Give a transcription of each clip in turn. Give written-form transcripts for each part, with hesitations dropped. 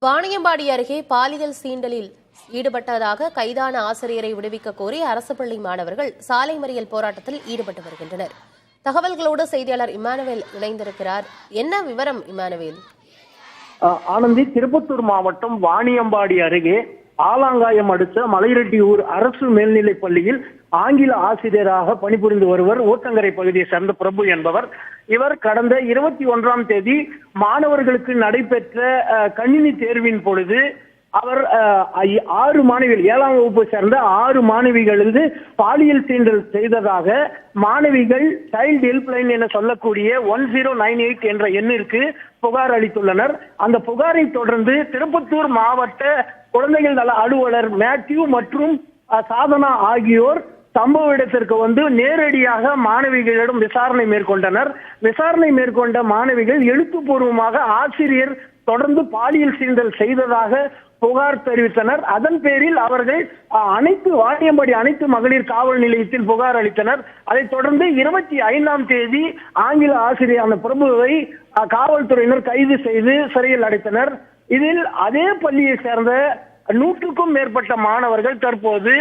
வாணியம்பாடி அருகே பாலியல் சீண்டலில் ஈடுபட்டதாக கைதான ஆசிரியரை விடுவிக்க கோரி அரசு பள்ளி மாணவர்கள் சாலை மறியல் போராட்டத்தில் ஈடுபட்டு வருகின்றனர். தகவல்களோடு செய்தியாளர் இமானுவேல் இணைந்திருக்கிறார். என்ன விவரம் இமானுவேல்? ஆனந்தி, திருப்பத்தூர் மாவட்டம் வாணியம்பாடி அருகே ஆலாங்காயம் அடுத்த மலைரெட்டியூர் அரசு மேல்நிலைப் பள்ளியில் ஆங்கில ஆசிரியராக பணிபுரிந்து வருவர் ஊத்தங்கரை பகுதியை சேர்ந்த பிரபு என்பவர். இவர் கடந்த 21ஆம் தேதி மாணவர்களுக்கு நடைபெற்ற கணினி தேர்வின் பொழுது அவர் 6 மாணவிகள் 7ஆம் வகுப்பை சேர்ந்த 6 மாணவிகளுக்கு பாலியல் சீண்டல் செய்ததாக மாணவிகள் சைல்டு ஹெல்ப்லைன் என சொல்லக்கூடிய 1098 என்ற எண்ணிற்கு புகார் அளித்துள்ளனர். அந்த புகாரை தொடர்ந்து திருப்பத்தூர் மாவட்ட குழந்தைகள் நல அலுவலர் மேத்யூ மற்றும் சாதனா ஆகியோர் சம்பவ இடத்திற்கு வந்து நேரடியாக மாணவிகளிடம் விசாரணை மேற்கொண்டனர். விசாரணை மேற்கொண்ட மாணவிகள் எழுத்துப்பூர்வமாக ஆசிரியர் தொடர்ந்து பாலியல் சீண்டல் செய்ததாக புகார் தெரிவித்தனர். அதன் பேரில் அவர்கள் வாணியம்பாடி அனைத்து மகளிர் காவல் நிலையத்தில் புகார் அளித்தனர். அதைத் தொடர்ந்து 25ஆம் தேதி ஆங்கில ஆசிரியரான பிரபுவை காவல்துறையினர் கைது செய்து சிறையில் அடைத்தனர். இதில் அதே பள்ளியை சேர்ந்த 100க்கும் மேற்பட்ட மாணவர்கள் தற்போது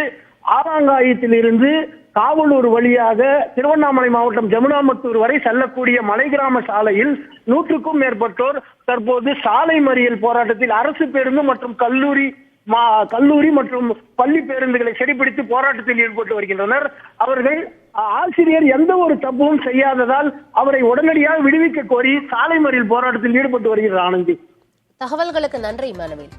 ஆலாங்காயத்தில் இருந்து காவலூர் வழியாக திருவண்ணாமலை மாவட்டம் ஜமுனாமத்தூர் வரை செல்லக்கூடிய மலை கிராம சாலையில் 100க்கும் மேற்பட்டோர் தற்போது சாலை மறியல் போராட்டத்தில் அரசு பேருந்து மற்றும் கல்லூரி மற்றும் பள்ளி பேருந்துகளை சிறைப்பிடித்து போராட்டத்தில் ஈடுபட்டு வருகின்றனர். அவர்கள் ஆசிரியர் எந்த ஒரு தப்பும் செய்யாததால் அவரை உடனடியாக விடுவிக்க கோரி சாலை மறியல் போராட்டத்தில் ஈடுபட்டு வருகிறார். ஆனந்தி, தகவல்களுக்கு நன்றி இமானுவேல்.